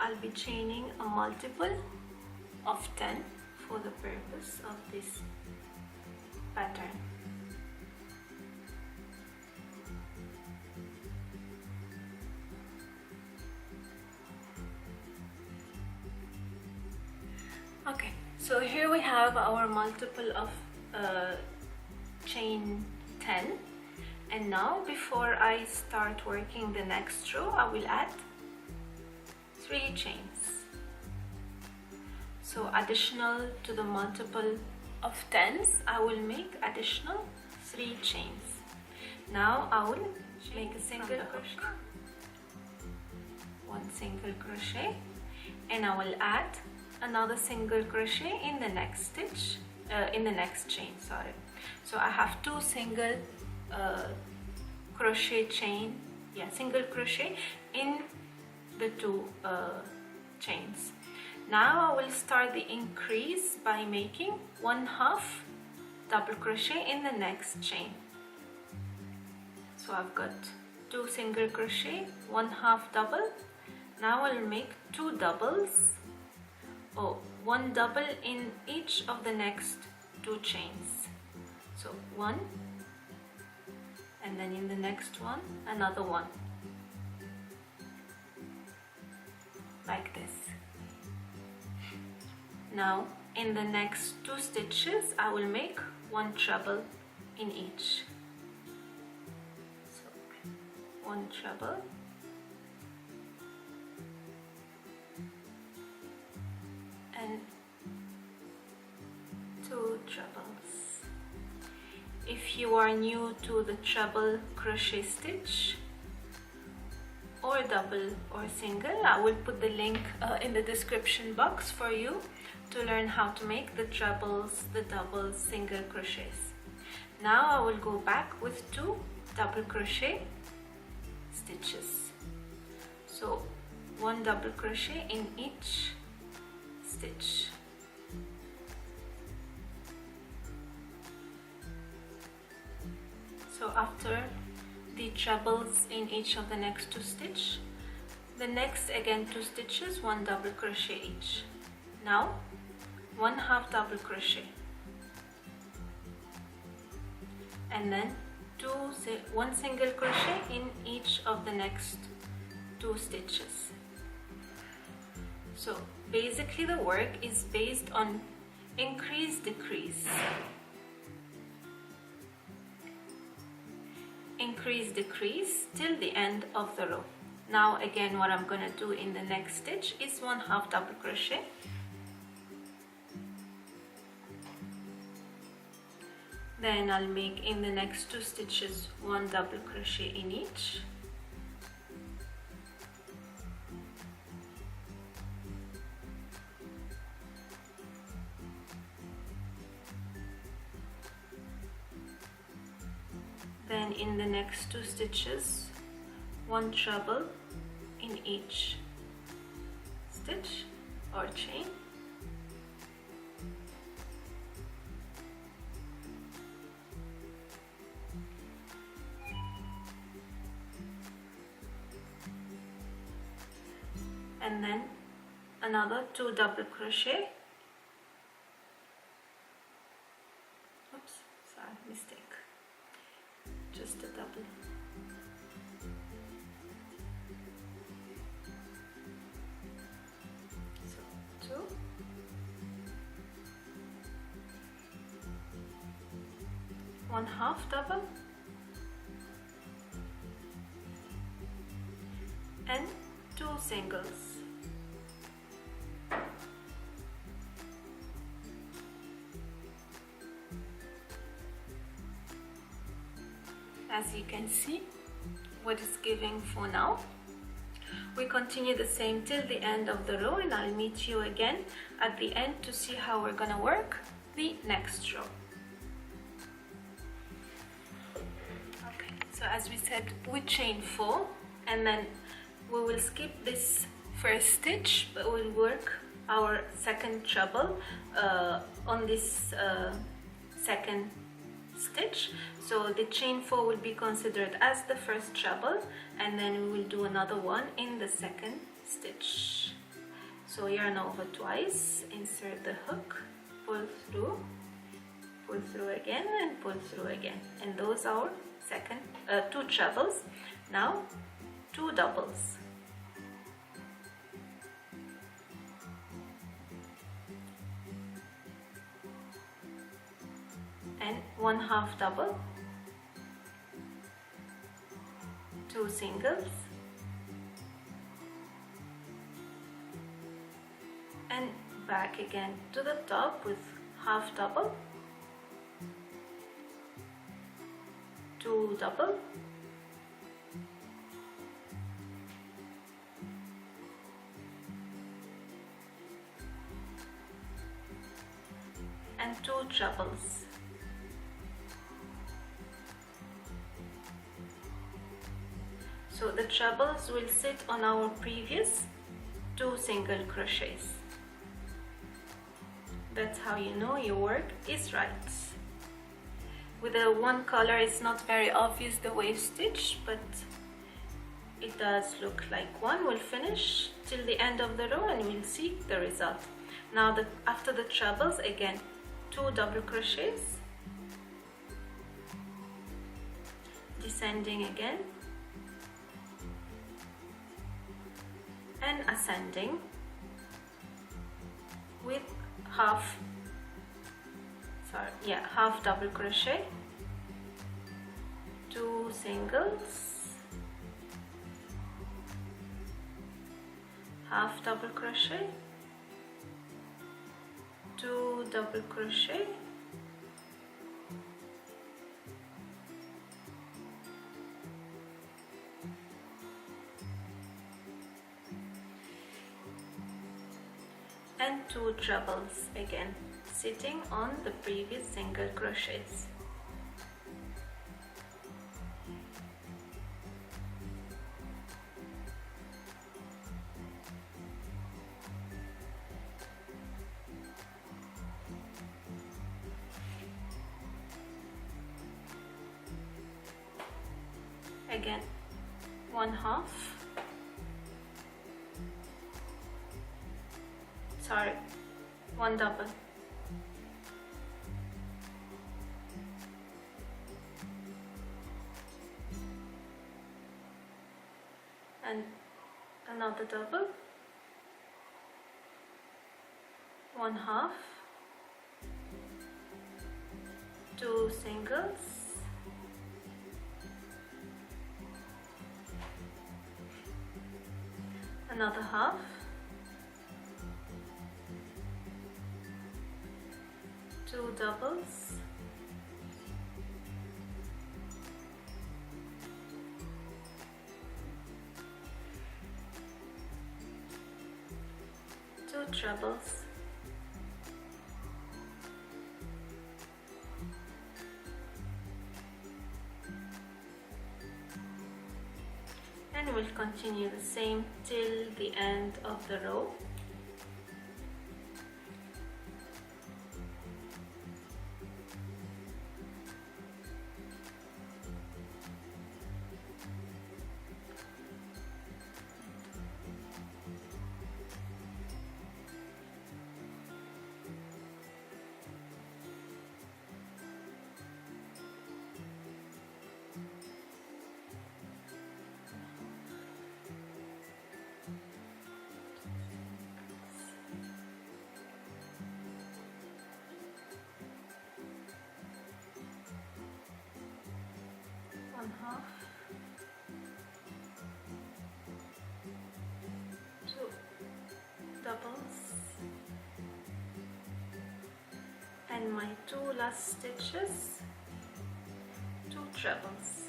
I'll be chaining a multiple of 10 for the purpose of this pattern. Okay, so here we have our multiple of chain 10, and now before I start working the next row I will add 3 chains. So additional to the multiple of 10s, I will make additional 3 chains. Now I will make a single crochet, 1 single crochet, and I will add another single crochet in the next stitch, in the next chain, sorry. So I have 2 single crochet chain, single crochet in the 2 chains. Now I will start the increase by making 1/2 double crochet in the next chain. So I've got 2 single crochet, 1/2 double. Now I'll make 2 doubles, or 1 double in each of the next 2 chains. So 1, and then in the next one another 1, like this. Now in the next 2 stitches I will make 1 treble in each. So 1 treble, and 2 trebles. If you are new to the treble crochet stitch, or double or single, I will put the link in the description box for you to learn how to make the trebles, the doubles, single crochets. Now I will go back with 2 double crochet stitches. So 1 double crochet in each stitch. So after the trebles in each of the next 2 stitches, the next again 2 stitches, 1 double crochet each. Now 1/2 double crochet, and then 1 single crochet in each of the next 2 stitches. So basically the work is based on increase, decrease, increase, decrease till the end of the row. Now again what I'm going to do in the next stitch is 1/2 double crochet, then I'll make in the next 2 stitches 1 double crochet in each, then in the next 2 stitches 1 treble in each stitch or chain, and then another 2 double crochet. Oops, sorry, mistake, just a double. So 2, (1/2) double, and 2 singles. As you can see, what is giving for now. We continue the same till the end of the row, and I'll meet you again at the end to see how we're gonna work the next row. Okay, so as we said, we chain 4, and then we will skip this first stitch, but we'll work our second treble on this second stitch. So the chain 4 will be considered as the first treble, and then we will do another one in the second stitch. So yarn over twice, insert the hook, pull through again, and pull through again, and those are second 2 trebles. Now 2 doubles, and 1/2 double, 2 singles, and back again to the top with 1/2 double, 2 double, and 2 trebles. So the trebles will sit on our previous 2 single crochets. That's how you know your work is right. With the one color it's not very obvious the wave stitch, but it does look like one. We'll finish till the end of the row and we'll see the result. Now after the trebles, again 2 double crochets, descending again, and ascending with half double crochet, 2 singles, half double crochet, 2 double crochet, and 2 trebles again, sitting on the previous single crochets. Again 1/2, sorry, 1 double, and another double, 1/2, 2 singles, another half, 2 doubles, two trebles, and we'll continue the same till the end of the row. Half, 2 doubles, and my 2 last stitches, 2 trebles.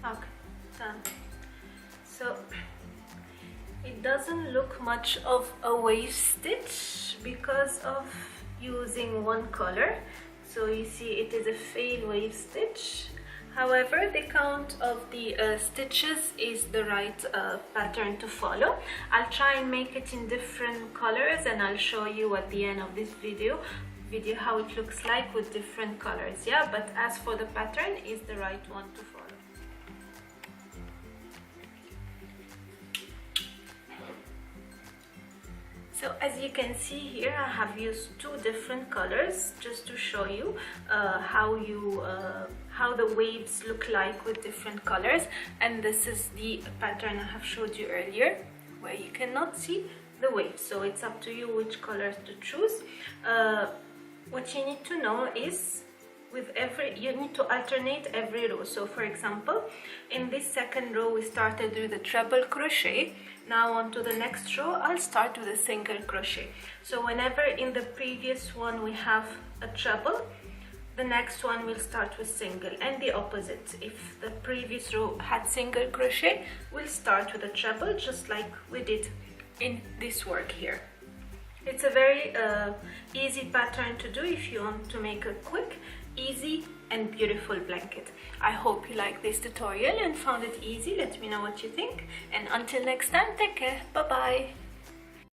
Okay, done. So it doesn't look much of a wave stitch because of using one color. So you see it is a fail wave stitch. However, the count of the stitches is the right pattern to follow. I'll try and make it in different colors, and I'll show you at the end of this video how it looks like with different colors. Yeah, but as for the pattern, is the right one to follow. So as you can see here, I have used two different colors just to show you how the waves look like with different colors. And this is the pattern I have showed you earlier, where you cannot see the waves. So it's up to you which colors to choose. What you need to know is you need to alternate every row. So for example, in this second row we started with a treble crochet. Now on to the next row, I'll start with a single crochet. So whenever in the previous one we have a treble, the next one will start with single, and the opposite. If the previous row had single crochet, we'll start with a treble, just like we did in this work here. It's a very easy pattern to do if you want to make a quick, easy and beautiful blanket. I hope you liked this tutorial and found it easy. Let me know what you think, and until next time, take care. Bye bye.